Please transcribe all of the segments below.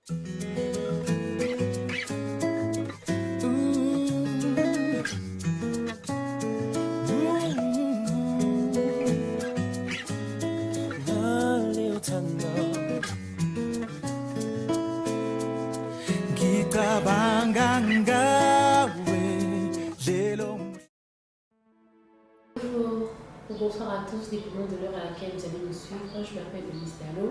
Bonjour, bonsoir à tous, dépendant de l'heure à laquelle vous allez me suivre. Je m'appelle Elise Dallo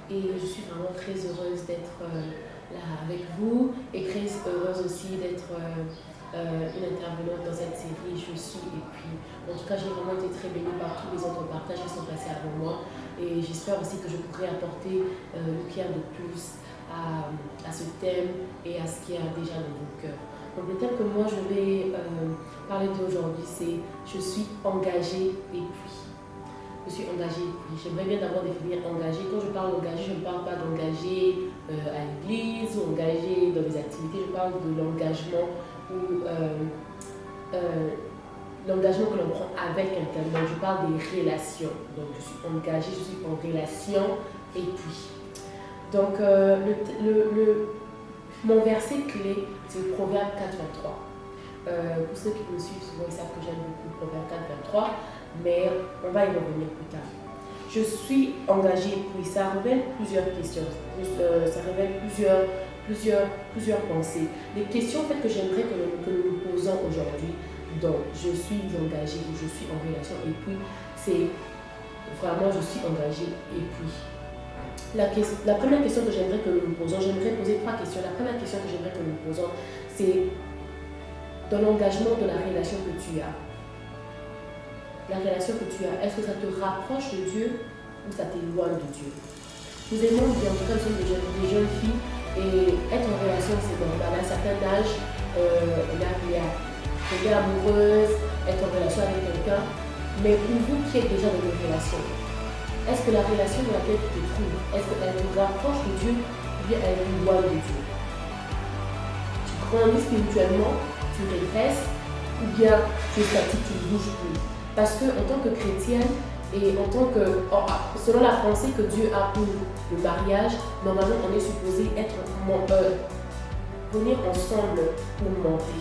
et je suis vraiment très heureuse d'être là avec vous et très heureuse aussi d'être une intervenante dans cette série Je suis. Et puis, en tout cas, j'ai vraiment été très bénie par tous les autres partages qui sont passés avant moi et j'espère aussi que je pourrai apporter une pierre de plus à ce thème et à ce qui est déjà dans vos cœurs. Donc le thème que moi je vais parler d'aujourd'hui, c'est je suis engagée et puis. Je suis engagée et puis. J'aimerais bien d'abord définir engagée. Quand je parle d'engagée, je ne parle pas d'engagée à l'église ou engagée dans les activités. Je parle de l'engagement ou l'engagement que l'on prend avec quelqu'un. Donc je parle des relations. Donc je suis engagée, je suis en relation et puis. Donc mon verset clé, c'est Proverbe 4, 23. Pour ceux qui me suivent souvent, ils savent que j'aime beaucoup Proverbe 4, 23, mais on va y revenir plus tard. Je suis engagée, puis ça révèle plusieurs questions, ça révèle plusieurs pensées. Les questions en fait, que j'aimerais que nous nous posons aujourd'hui, donc je suis engagée ou je suis en relation, et puis c'est vraiment je suis engagée, et puis. La première question que j'aimerais que nous nous posons, j'aimerais poser 3 questions. La première question que j'aimerais que nous nous posons, c'est dans l'engagement de la relation que tu as. La relation que tu as, est-ce que ça te rapproche de Dieu ou ça t'éloigne de Dieu? Nous aimons bien, en tout cas, nous sommes des jeunes filles et être en relation, c'est normal. À un certain âge, on est appelé à tomber amoureuse, être en relation avec quelqu'un. Mais pour vous qui êtes déjà dans une relation, est-ce que la relation dans laquelle tu te trouves, est-ce qu'elle te rapproche de Dieu ou bien elle t'éloigne de Dieu? Tu grandis spirituellement, tu régresses ou bien tu es statique, tu ne bouges plus? Parce qu'en tant que chrétienne et selon la pensée que Dieu a pour le mariage, normalement on est supposé venir ensemble pour monter.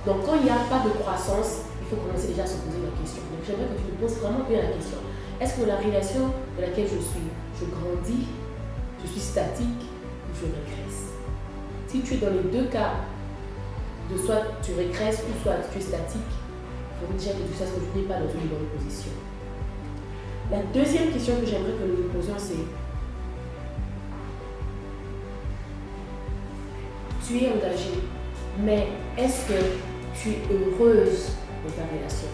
Donc quand il n'y a pas de croissance, il faut commencer déjà à se poser la question. Donc j'aimerais que tu te poses vraiment bien la question. Est-ce que la relation dans laquelle je suis, je grandis, je suis statique ou je régresse? Si tu es dans les deux cas, de soit tu régresses ou soit tu es statique, il faut déjà que tu saches que tu n'es pas dans une bonne position. La deuxième question que j'aimerais que nous nous posions, c'est tu es engagée, mais est-ce que tu es heureuse dans ta relation?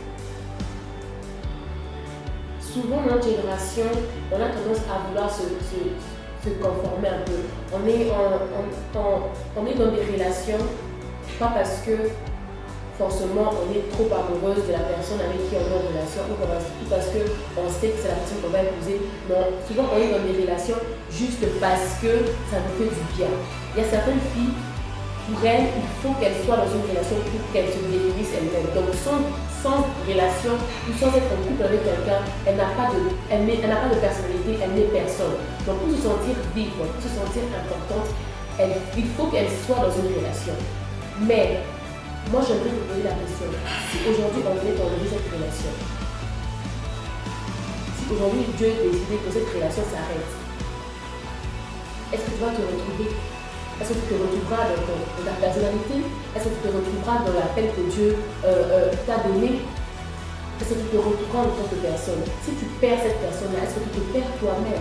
Souvent, dans notre génération, on a tendance à vouloir se conformer un peu. On est dans des relations, pas parce que forcément on est trop amoureuse de la personne avec qui on est en relation ou parce qu'on sait que c'est la personne qu'on va épouser. Non, souvent on est dans des relations juste parce que ça nous fait du bien. Il y a certaines filles, pour elles, il faut qu'elles soient dans une relation pour qu'elles se définissent elles-mêmes. Donc sans relation ou sans être en couple avec quelqu'un, elle n'a pas de personnalité, elle n'est personne. Donc pour se sentir vivre, pour se sentir importante, il faut qu'elle soit dans une relation. Mais moi j'aimerais vous poser la question, si aujourd'hui on venait d'enlever cette relation, si aujourd'hui Dieu décidait que cette relation s'arrête, est-ce que tu vas te retrouver? Est-ce que tu te retrouveras dans ta personnalité? Est-ce que tu te retrouveras dans l'appel que Dieu t'a donné? Est-ce que tu te retrouveras en tant que personne? Si tu perds cette personne-là, est-ce que tu te perds toi-même?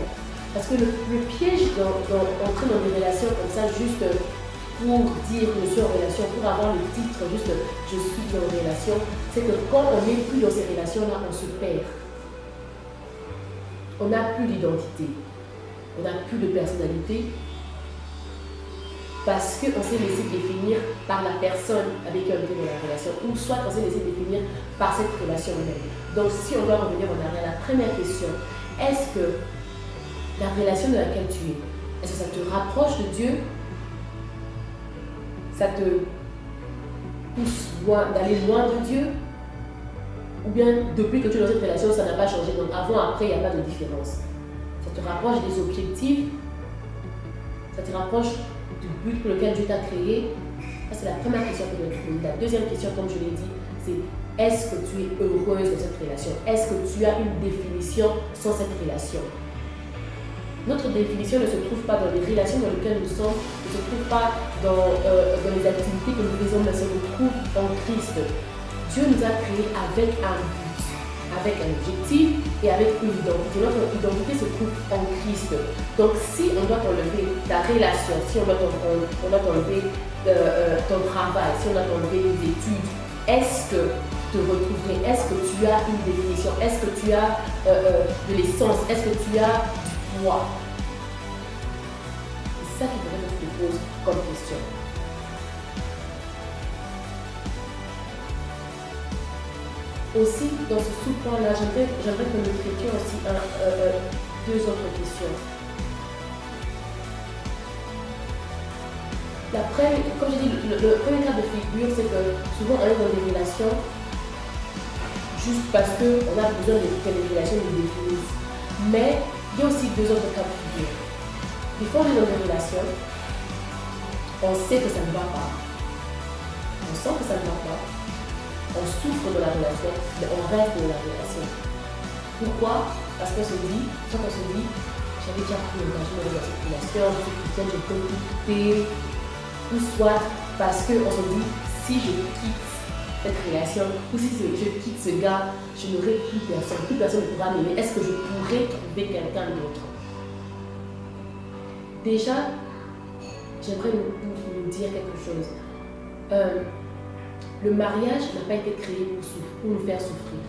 Parce que le piège d'entrer dans des relations comme ça, juste pour dire je suis en relation, pour avoir le titre juste je suis en relation, c'est que quand on n'est plus dans ces relations-là, on se perd. On n'a plus d'identité, on n'a plus de personnalité. Parce qu'on s'est laissé définir par la personne avec qui on était dans la relation, ou soit on s'est laissé définir par cette relation même. Donc si on doit revenir en arrière, la première question, est-ce que la relation dans laquelle tu es, est-ce que ça te rapproche de Dieu? Ça te pousse d'aller loin de Dieu? Ou bien depuis que tu es dans cette relation, ça n'a pas changé, donc avant, après, il n'y a pas de différence. Ça te rapproche des objectifs? Ça te rapproche du but pour lequel Dieu t'a créé? Ça, c'est la première question que je vais te poser. La deuxième question, comme je l'ai dit, c'est est-ce que tu es heureuse dans cette relation? Est-ce que tu as une définition sans cette relation? Notre définition ne se trouve pas dans les relations dans lesquelles nous sommes, ne se trouve pas dans les activités que nous faisons, mais se trouve en Christ. Dieu nous a créés avec un but, avec un objectif et avec une identité. Notre identité se trouve en Christ. Donc si on doit t'enlever ta relation, si on doit t'enlever ton travail, si on doit t'enlever tes études, est-ce que te retrouverais? Est-ce que tu as une définition? Est-ce que tu as de l'essence? Est-ce que tu as du poids? C'est ça qui devrait que je te pose comme question. Aussi, dans ce sous-point-là, j'aimerais que nous traitions aussi deux autres questions. Comme j'ai dit, le premier cas de figure, c'est que souvent on est dans des relations juste parce qu'on a besoin que les relations nous définissent. Mais il y a aussi deux autres cas de figure. Des fois, on est dans des relations, on sait que ça ne va pas, on sent que ça ne va pas, on souffre de la relation, mais on reste dans la relation. Pourquoi? Parce qu'on se dit, j'avais déjà pris l'engagement dans cette relation, je suis chrétienne, je peux quitter, ou soit parce qu'on se dit, si je quitte cette relation, ou si je quitte ce gars, je n'aurai plus personne ne pourra m'aimer. Est-ce que je pourrais trouver quelqu'un d'autre? Déjà, j'aimerais nous dire quelque chose. Le mariage n'a pas été créé pour nous faire souffrir.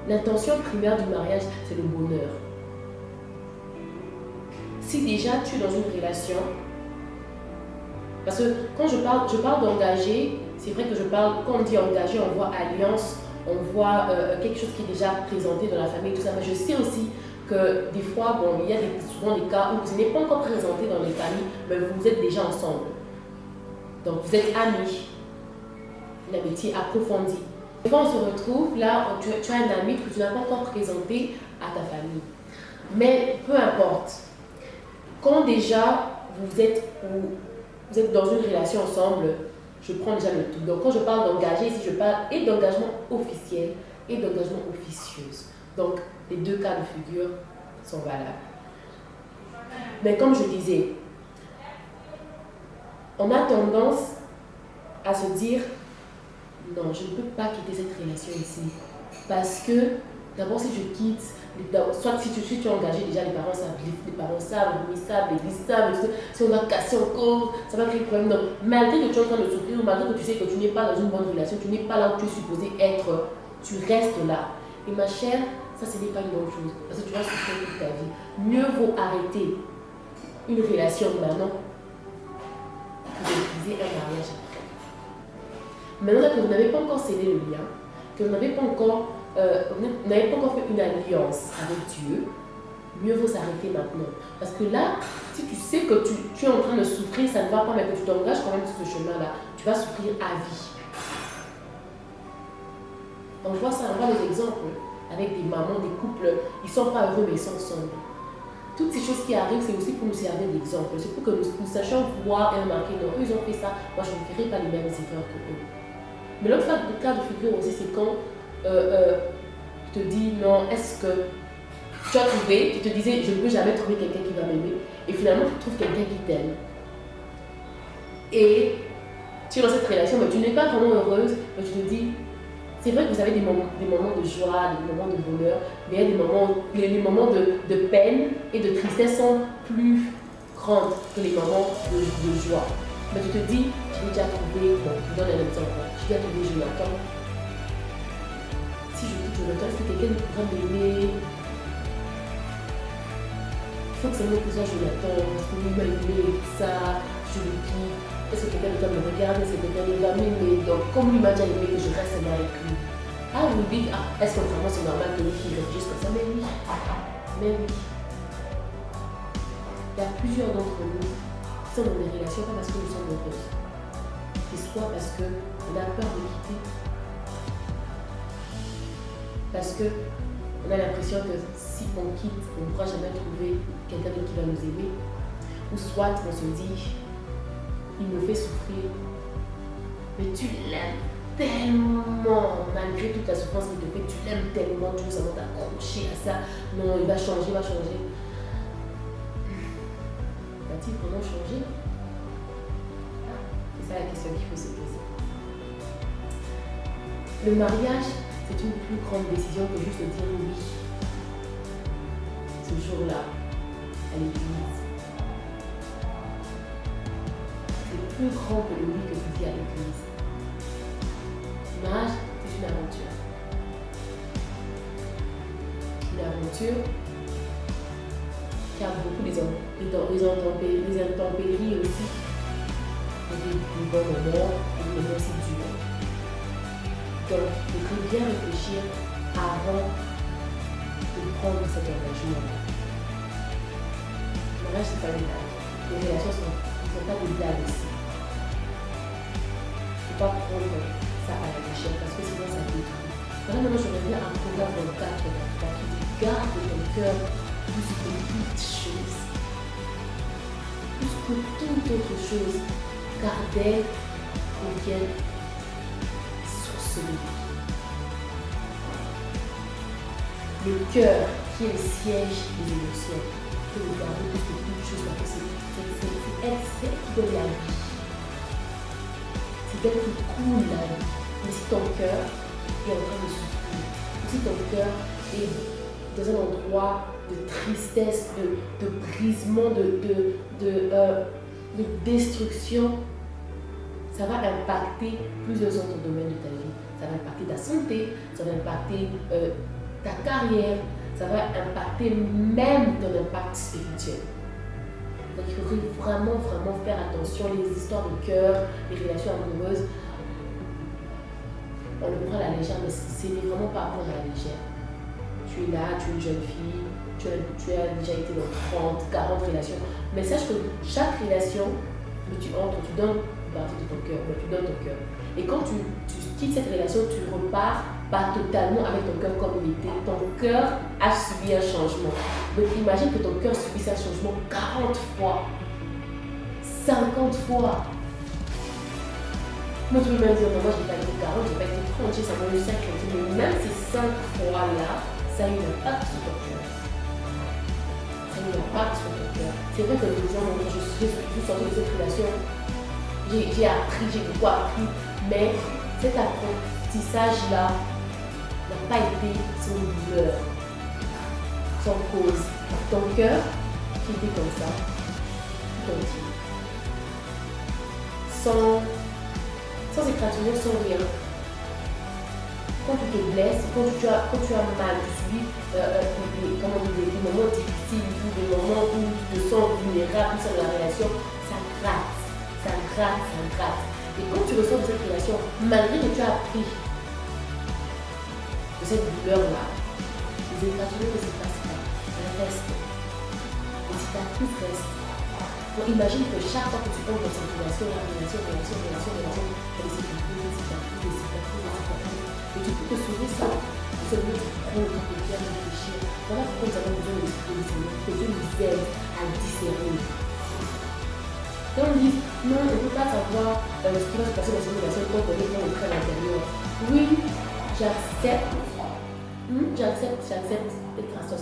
L'intention primaire du mariage, c'est le bonheur. Si déjà tu es dans une relation, parce que quand je parle d'engager, c'est vrai que quand on dit engagé, on voit alliance, on voit quelque chose qui est déjà présenté dans la famille, tout ça, mais je sais aussi que des fois, il y a souvent des cas où ce n'est pas encore présenté dans les familles, mais vous êtes déjà ensemble. Donc vous êtes amis. L'amitié approfondie. Des fois, on se retrouve là, tu as un ami que tu n'as pas encore présenté à ta famille. Mais peu importe. Quand déjà vous êtes dans une relation ensemble, je prends déjà le tout. Donc quand je parle d'engager, ici je parle et d'engagement officiel et d'engagement officieuse. Donc les deux cas de figure sont valables. Mais comme je disais, on a tendance à se dire non, je ne peux pas quitter cette relation ici. Parce que, d'abord, si je quitte, soit si tu es engagé, déjà les parents savent, l'église savent, si on a cassé encore, ça va créer des problèmes. Donc, malgré que tu es en train de souffrir, ou malgré que tu sais que tu n'es pas dans une bonne relation, tu n'es pas là où tu es supposé être, tu restes là. Et ma chère, ça ce n'est pas une bonne chose. Parce que tu vas souffrir toute ta vie. Mieux vaut arrêter une relation maintenant que de briser un mariage. Maintenant que vous n'avez pas encore scellé le lien, que vous n'avez pas encore fait une alliance avec Dieu, mieux vaut s'arrêter maintenant. Parce que là, si tu sais que tu es en train de souffrir, ça ne va pas, mais que tu t'engages quand même sur ce chemin-là, tu vas souffrir à vie. On voit ça, on voit des exemples avec des mamans, des couples, ils ne sont pas heureux mais ils sont ensemble. Toutes ces choses qui arrivent, c'est aussi pour nous servir d'exemple. C'est pour que nous sachions voir et remarquer, non, eux ils ont fait ça, moi je ne ferai pas les mêmes erreurs que eux. Mais l'autre cas de figure aussi, c'est quand tu te dis non, est-ce que tu as trouvé, tu te disais je ne peux jamais trouver quelqu'un qui va m'aimer, et finalement tu trouves quelqu'un qui t'aime. Et tu es dans cette relation, mais tu n'es pas vraiment heureuse, mais tu te dis, c'est vrai que vous avez des moments de joie, des moments de bonheur, mais il y a les moments de peine et de tristesse sont plus grands que les moments de joie. Mais tu te dis, j'ai déjà trouvé, bon, je donne un exemple, j'ai déjà trouvé Jonathan. Si je quitte Jonathan, est-ce que quelqu'un pourra m'aimer? Il faut que c'est moi qui soit Jonathan, parce que lui m'a aimé, ça, je le quitte. Est-ce que quelqu'un doit me regarder? Est-ce que quelqu'un doit m'aimer? Donc, comme lui m'a déjà aimé, je reste là avec lui. Ah oui, est-ce que vraiment c'est normal que les filles réfléchissent comme ça? Mais oui. Mais oui. Il y a plusieurs d'entre nous qui sont dans des relations pas parce que nous sommes heureuses. C'est soit parce qu'on a peur de quitter. Parce qu'on a l'impression que si on quitte, on ne pourra jamais trouver quelqu'un d'autre qui va nous aimer. ou soit on se dit, il me fait souffrir, mais tu l'aimes tellement, malgré toute la souffrance qu'il te fait, tu l'aimes tellement, tu veux seulement t'accrocher à ça. Non, il va changer, il va changer. Va-t-il vraiment changer? C'est ça la question qu'il faut se poser. Le mariage, c'est une plus grande décision que juste de dire oui. Ce jour-là, à l'église. C'est plus grand que le oui que tu dis à l'église. Le mariage, c'est une aventure. Une aventure qui a beaucoup les intempéries aussi. Du bon moment et des moments aussi durs. Donc, il faut bien réfléchir avant de prendre cet engagement. Le mariage, c'est pas des blagues. Les relations ne sont pas des blagues aussi. Il ne faut pas prendre ça à la légère parce que sinon ça détruit. Maintenant, je reviens à Proverbe 24 qui dit garde ton cœur plus que toute chose. Plus que toute autre chose. Car d'elle proviennent source de vie. Le cœur, qui est le siège des émotions, peut le garder plus que toute chose parce que c'est elle qui donne la vie. C'est elle qui coule la vie. Mais si ton cœur est en train de souffrir, si ton cœur est dans un endroit de tristesse, de brisement, de destruction, ça va impacter plusieurs autres domaines de ta vie. Ça va impacter ta santé, ça va impacter ta carrière, ça va impacter même ton impact spirituel. Donc il faudrait vraiment faire attention. Les histoires de cœur, les relations amoureuses, on le prend à la légère, mais ce n'est vraiment pas à prendre à la légère. Tu es là, tu es une jeune fille, tu as déjà été dans 30, 40 relations, mais sache que chaque relation où tu entres, tu donnes une partie de ton cœur, tu donnes ton cœur. Et quand tu quittes cette relation, tu repars pas totalement avec ton cœur comme il était. Ton cœur a subi un changement. Donc imagine que ton cœur subisse un changement 40 fois, 50 fois. Moi, tu peux même dire, non, moi, je n'ai pas été 40, je n'ai pas été 30, j'ai seulement eu 5 chantiers. Mais même ces 5 fois-là, ça a eu un impact sur ton cœur. Ça a eu un impact sur ton cœur. C'est vrai que les gens, je suis sortie de cette relation, j'ai appris, j'ai beaucoup appris, mais cet apprentissage-là n'a pas été sans douleur, sans cause. Ton cœur, qui était comme ça, continue. Sans égratignure, sans rien. Quand tu te blesses, quand tu as mal, tu subis des moments difficiles ou des moments où tu te sens vulnérable sur la relation, ça gratte. Et quand tu ressens de cette relation, malgré que tu as appris de cette douleur-là, les égratignures ne se passent pas, elles restent. Les cicatrices restent. Donc imagine que chaque fois que tu entres dans cette relation, les cicatrices. Et tu peux te sauver ça. C'est le but de bien réfléchir. Voilà pourquoi nous avons besoin de l'Esprit du Seigneur, que Dieu nous aide à discerner. Quand on dit non, on ne peut pas savoir ce qui va se passer dans cette relation quand on est dans le train à l'intérieur. Oui, j'accepte d'être à 60%.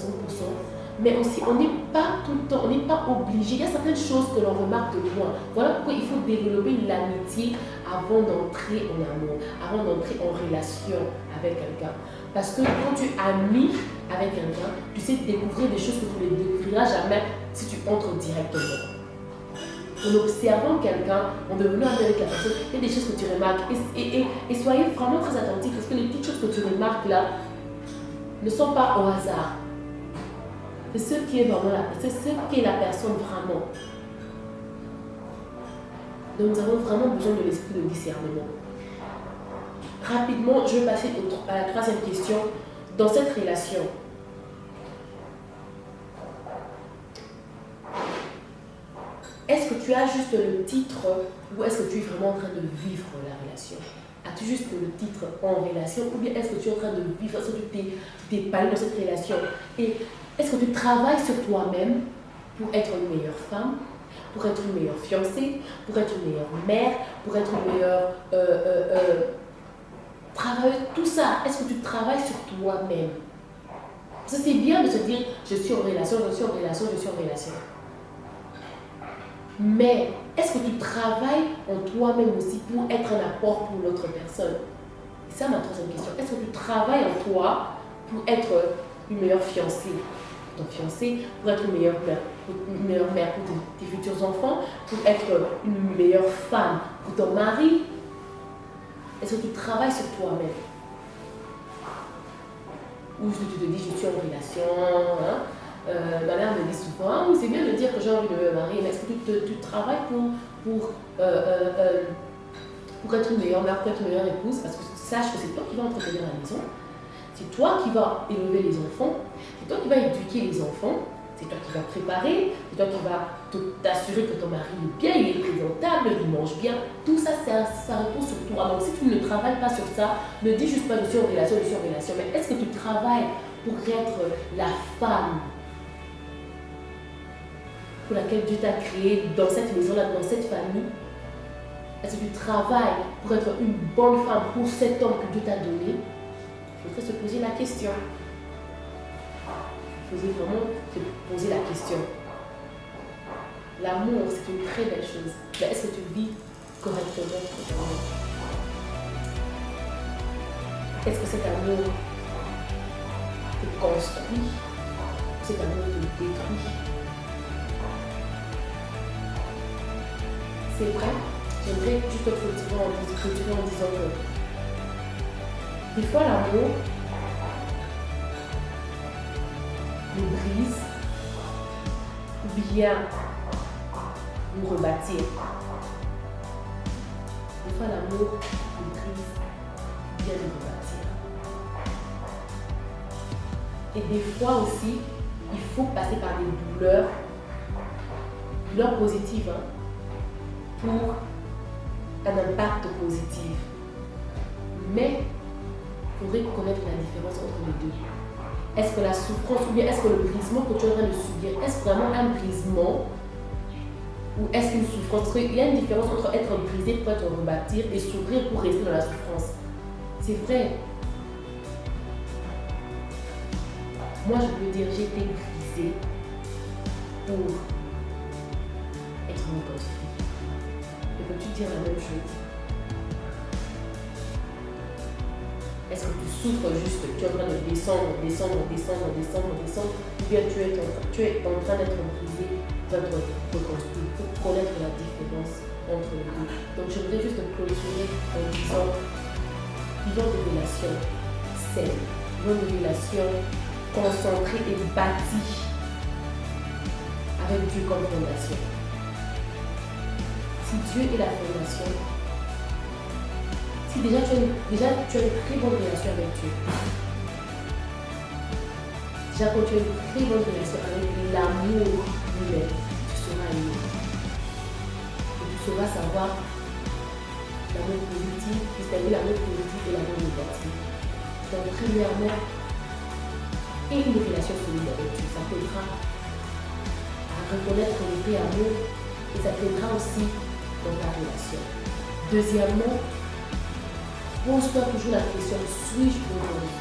Mais aussi, on n'est pas tout le temps, on n'est pas obligé. Il y a certaines choses que l'on remarque de loin. Voilà pourquoi il faut développer l'amitié avant d'entrer en amour, avant d'entrer en relation avec quelqu'un. Parce que quand tu es ami avec quelqu'un, tu sais découvrir des choses que tu ne découvriras jamais si tu entres directement. En observant quelqu'un, en devenant ami avec la personne, il y a des choses que tu remarques. Et soyez vraiment très attentifs parce que les petites choses que tu remarques là ne sont pas au hasard. C'est ce qui est vraiment là, c'est ce qui est la personne vraiment. Donc nous avons vraiment besoin de l'esprit de discernement. Rapidement, je vais passer à la troisième question. Dans cette relation, est-ce que tu as juste le titre ou est-ce que tu es vraiment en train de vivre la relation? As-tu juste le titre en relation ou bien est-ce que tu es en train de vivre, est-ce que tu t'es épanoui dans cette relation? Et est-ce que tu travailles sur toi-même pour être une meilleure femme, pour être une meilleure fiancée, pour être une meilleure mère, pour être une meilleure travailleuse, tout ça. Est-ce que tu travailles sur toi-même? Parce que c'est bien de se dire, je suis en relation, je suis en relation, je suis en relation. Mais est-ce que tu travailles en toi-même aussi pour être un apport pour l'autre personne? Et ça, ma troisième question. Est-ce que tu travailles en toi pour être une meilleure fiancée pour ton fiancé, pour être une meilleure mère pour tes futurs enfants, pour être une meilleure femme pour ton mari? Est-ce que tu travailles sur toi-même? Ou est-ce que tu te dis, je suis en relation, hein? Ma mère me dit souvent, ah, oui, c'est bien de dire que j'ai envie de me marier, mais est-ce que tu travailles pour être une meilleure mère, pour être une meilleure épouse? Parce que sache que c'est toi qui vas entretenir la maison, c'est toi qui vas élever les enfants, c'est toi qui vas éduquer les enfants, c'est toi qui vas préparer, c'est toi qui vas t'assurer que ton mari est bien, il est présentable, il mange bien. Tout ça, ça repose sur toi. Donc si tu ne travailles pas sur ça, ne dis juste pas je suis en relation, mais est-ce que tu travailles pour être la femme pour laquelle Dieu t'a créé dans cette maison-là, dans cette famille? Est-ce que tu travailles pour être une bonne femme pour cet homme que Dieu t'a donné? Il faudrait se poser la question. Il faudrait vraiment se poser la question. L'amour, c'est une très belle chose. Mais est-ce que tu vis correctement cet amour? Est-ce que cet amour te construit? Cet amour te détruit? C'est vrai, j'aimerais juste clôturer en disant que des fois l'amour nous brise ou bien nous rebâtir. Des fois l'amour nous brise ou bien nous rebâtir. Et des fois aussi, il faut passer par des douleurs positives, hein, pour un impact positif. Mais il faudrait connaître la différence entre les deux. Est-ce que la souffrance ou bien est-ce que le brisement que tu es en train de subir, est-ce vraiment un brisement ou est-ce une souffrance? Parce qu'il y a une différence entre être brisé pour être rebâtir et s'ouvrir pour rester dans la souffrance. C'est vrai. Moi, je peux dire, j'ai été brisée pour être reconstruite. Peux-tu dire la même chose? Est-ce que tu souffres juste, tu es en train de descendre, ou bien tu es en train d'être brisé pour être reconstruit? Il faut connaître la différence entre les deux. Donc je voudrais juste clôturer en disant, vivons des relations saines, vivons des relations concentrées et bâties avec Dieu comme fondation. Si Dieu est la fondation, si déjà tu as une très bonne relation avec Dieu, déjà quand tu as une très bonne relation avec l'amour lui-même, tu seras aimé. Et tu sauras savoir l'amour positif, distinguer l'amour positif et l'amour négatif. Donc premièrement, et une relation solide avec Dieu, ça t'aidera à reconnaître le vrai amour et ça t'aidera aussi dans ta relation. Deuxièmement, pose-toi toujours la question, suis-je heureuse?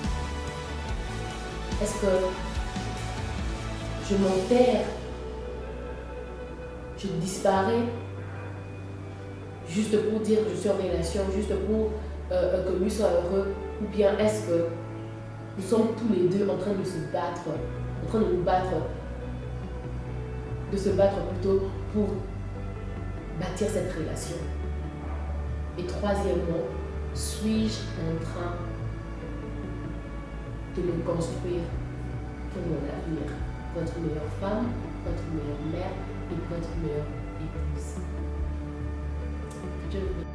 Est-ce que je m'enterre, je disparais juste pour dire que je suis en relation, juste pour que lui soit heureux? Ou bien est-ce que nous sommes tous les deux en train de se battre, plutôt pour bâtir cette relation? Et troisièmement, suis-je en train de me construire pour mon avenir, pour être une meilleure femme, pour être une meilleure mère et pour être une meilleure épouse? Que Dieu vous bénisse.